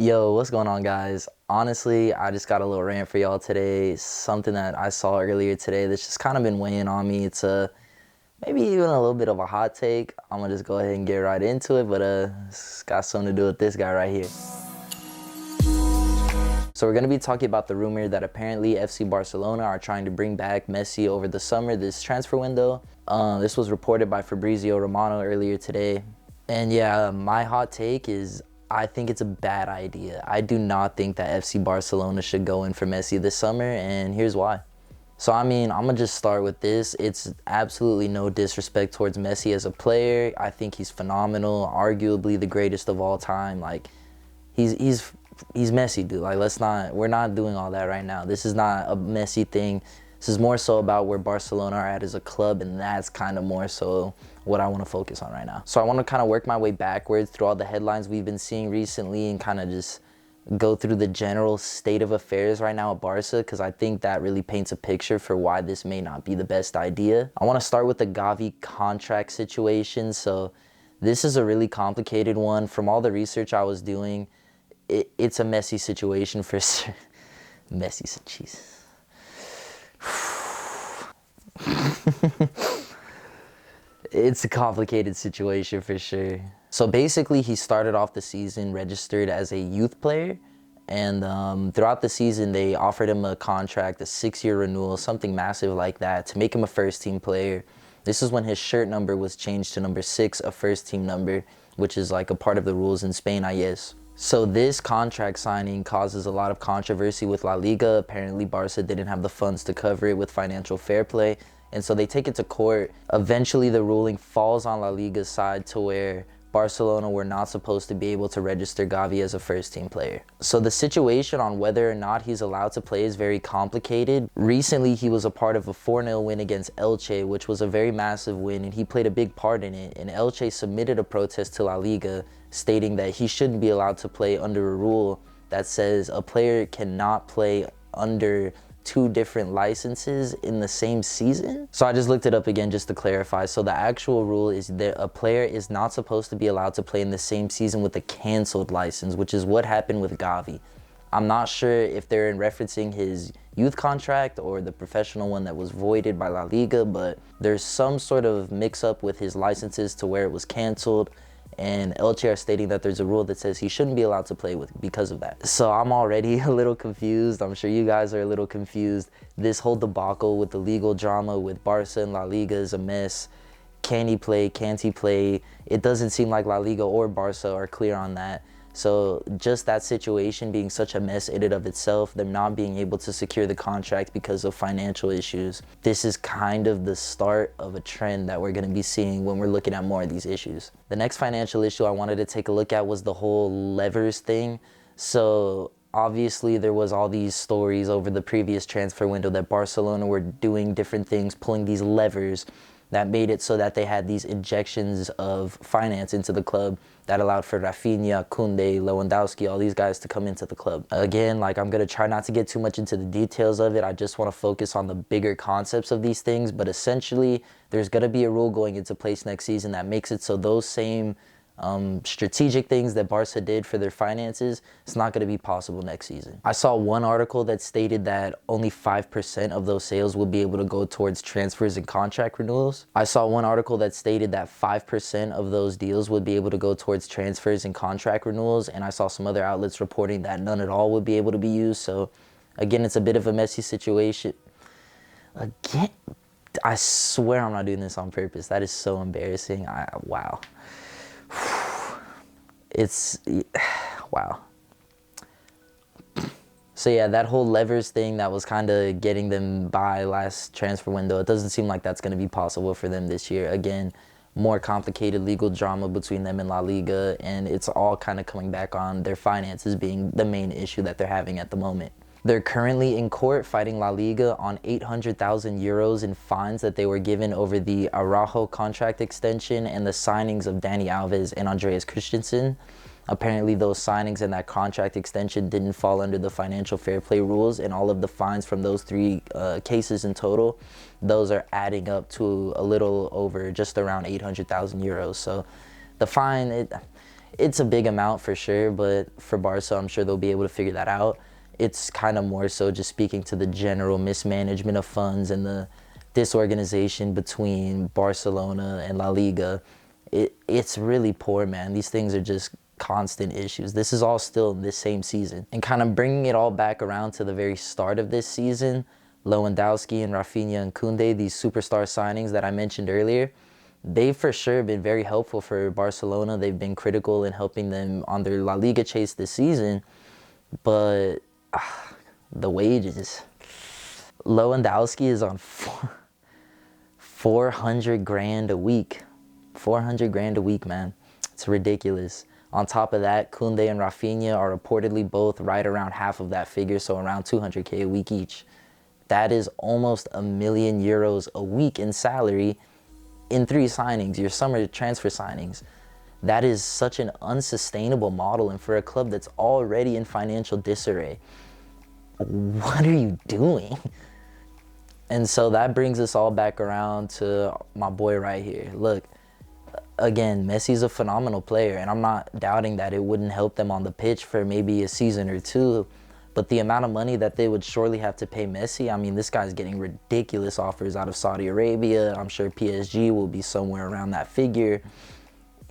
Yo, what's going on, guys? Honestly, I just got a little rant for y'all today. Something that I saw earlier today that's just kind of been weighing on me. It's maybe even a little bit of a hot take. I'm gonna just go ahead and get right into it, but it's got something to do with this guy right here. So we're gonna be talking about the rumor that apparently FC Barcelona are trying to bring back Messi over the summer, this transfer window. This was reported by Fabrizio Romano earlier today. And yeah, my hot take is I think it's a bad idea. I do not think that FC Barcelona should go in for Messi this summer, and here's why. So, I mean, I'm going to just start with this. It's absolutely no disrespect towards Messi as a player. I think he's phenomenal, arguably the greatest of all time. Like, he's Messi, dude. Like, we're not doing all that right now. This is not a Messi thing. This is more so about where Barcelona are at as a club, and that's kind of more so what I want to focus on right now. So I want to kind of work my way backwards through all the headlines we've been seeing recently and kind of just go through the general state of affairs right now at Barca, because I think that really paints a picture for why this may not be the best idea. I want to start with the Gavi contract situation. So this is a really complicated one. From all the research I was doing, it's a messy situation for sure. Messy, jeez. It's a complicated situation for sure. So basically, he started off the season registered as a youth player, and throughout the season, they offered him a contract, a 6-year renewal, something massive like that, to make him a first-team player. This is when his shirt number was changed to number 6, a first-team number, which is like a part of the rules in Spain, I guess. So this contract signing causes a lot of controversy with La Liga. Apparently, Barca didn't have the funds to cover it with financial fair play, and so they take it to court. Eventually, the ruling falls on La Liga's side to where Barcelona were not supposed to be able to register Gavi as a first-team player. So the situation on whether or not he's allowed to play is very complicated. Recently, he was a part of a 4-0 win against Elche, which was a very massive win, and he played a big part in it. And Elche submitted a protest to La Liga stating that he shouldn't be allowed to play under a rule that says a player cannot play under 2 different licenses in the same season. So I just looked it up again just to clarify. So the actual rule is that a player is not supposed to be allowed to play in the same season with a canceled license, which is what happened with Gavi. I'm not sure if they're referencing his youth contract or the professional one that was voided by La Liga, but there's some sort of mix-up with his licenses to where it was canceled, and Elche are stating that there's a rule that says he shouldn't be allowed to play with because of that. So I'm already a little confused. I'm sure you guys are a little confused. This whole debacle with the legal drama with Barca and La Liga is a mess. Can he play? Can't he play? It doesn't seem like La Liga or Barca are clear on that. So just that situation being such a mess in and of itself, them not being able to secure the contract because of financial issues, this is kind of the start of a trend that we're going to be seeing when we're looking at more of these issues. The next financial issue I wanted to take a look at was the whole levers thing. So obviously there was all these stories over the previous transfer window that Barcelona were doing different things, pulling these levers that made it so that they had these injections of finance into the club that allowed for Rafinha, Koundé, Lewandowski, all these guys to come into the club. Again, like, I'm going to try not to get too much into the details of it. I just want to focus on the bigger concepts of these things. But essentially, there's going to be a rule going into place next season that makes it so those same strategic things that Barca did for their finances, it's not going to be possible next season. I saw one article that stated that only 5% of those sales will be able to go towards transfers and contract renewals. I saw one article that stated that 5% of those deals would be able to go towards transfers and contract renewals, and I saw some other outlets reporting that none at all would be able to be used. So again, it's a bit of a messy situation. Again, I swear I'm not doing this on purpose. That is so embarrassing. Wow. Wow. So yeah, that whole levers thing that was kind of getting them by last transfer window, it doesn't seem like that's going to be possible for them this year. Again, more complicated legal drama between them and La Liga, and it's all kind of coming back on their finances being the main issue that they're having at the moment. They're currently in court fighting La Liga on 800,000 euros in fines that they were given over the Araujo contract extension and the signings of Dani Alves and Andreas Christensen. Apparently, those signings and that contract extension didn't fall under the financial fair play rules, and all of the fines from those 3 cases in total, those are adding up to a little over just around 800,000 euros. So the fine, it's a big amount for sure, but for Barca, I'm sure they'll be able to figure that out. It's kind of more so just speaking to the general mismanagement of funds and the disorganization between Barcelona and La Liga. It's really poor, man. These things are just constant issues. This is all still in this same season. And kind of bringing it all back around to the very start of this season, Lewandowski and Rafinha and Koundé, these superstar signings that I mentioned earlier, they've for sure been very helpful for Barcelona. They've been critical in helping them on their La Liga chase this season. But the wages. Lewandowski is on 400 grand a week. 400 grand a week, man. It's ridiculous. On top of that, Koundé and Rafinha are reportedly both right around half of that figure, so around 200K a week each. That is almost €1,000,000 a week in salary in 3 signings, your summer transfer signings. That is such an unsustainable model, and for a club that's already in financial disarray, what are you doing? And so that brings us all back around to my boy right here. Look, again, Messi's a phenomenal player, and I'm not doubting that it wouldn't help them on the pitch for maybe a season or two. But the amount of money that they would surely have to pay Messi, I mean, this guy's getting ridiculous offers out of Saudi Arabia. I'm sure PSG will be somewhere around that figure.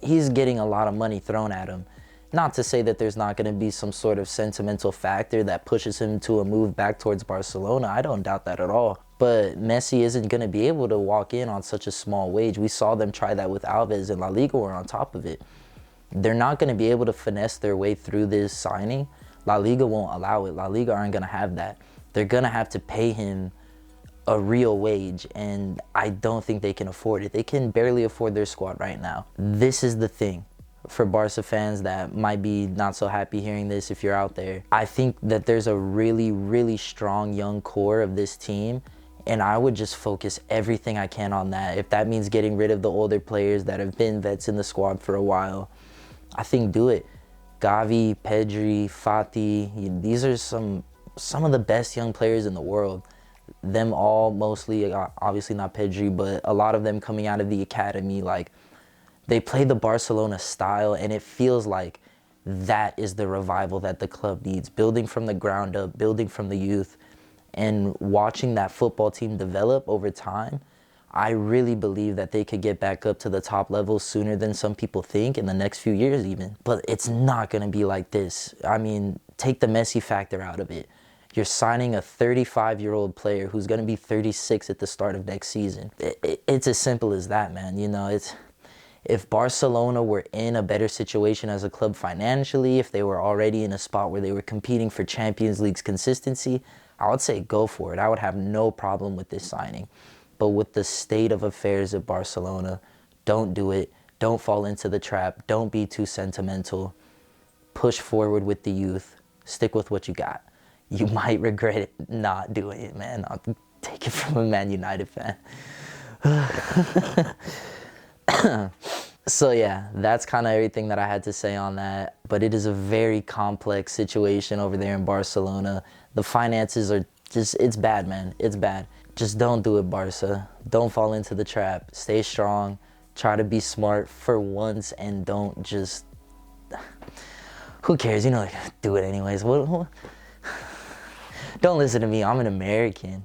He's getting a lot of money thrown at him. Not to say that there's not going to be some sort of sentimental factor that pushes him to a move back towards Barcelona. I don't doubt that at all. But Messi isn't going to be able to walk in on such a small wage. We saw them try that with Alves, and La Liga were on top of it. They're not going to be able to finesse their way through this signing. La Liga won't allow it. La Liga aren't going to have that. They're going to have to pay him a real wage, and I don't think they can afford it. They can barely afford their squad right now. This is the thing for Barca fans that might be not so happy hearing this if you're out there. I think that there's a really, really strong young core of this team, and I would just focus everything I can on that. If that means getting rid of the older players that have been vets in the squad for a while, I think do it. Gavi, Pedri, Fati, these are some of the best young players in the world. Them all mostly, obviously not Pedri, but a lot of them coming out of the academy. Like, they play the Barcelona style, and it feels like that is the revival that the club needs. Building from the ground up, building from the youth, and watching that football team develop over time. I really believe that they could get back up to the top level sooner than some people think, in the next few years even. But it's not going to be like this. I mean, take the Messi factor out of it. You're signing a 35-year-old player who's going to be 36 at the start of next season. It's as simple as that, man. You know, if Barcelona were in a better situation as a club financially, if they were already in a spot where they were competing for Champions League's consistency, I would say go for it. I would have no problem with this signing. But with the state of affairs at Barcelona, don't do it. Don't fall into the trap. Don't be too sentimental. Push forward with the youth. Stick with what you got. You might regret it not doing it, man. I'll take it from a Man United fan. So yeah, that's kind of everything that I had to say on that. But it is a very complex situation over there in Barcelona. The finances are just, it's bad, man. It's bad. Just don't do it, Barca. Don't fall into the trap. Stay strong. Try to be smart for once, and don't just... Who cares? You know, like, do it anyways. What? Don't listen to me. I'm an American.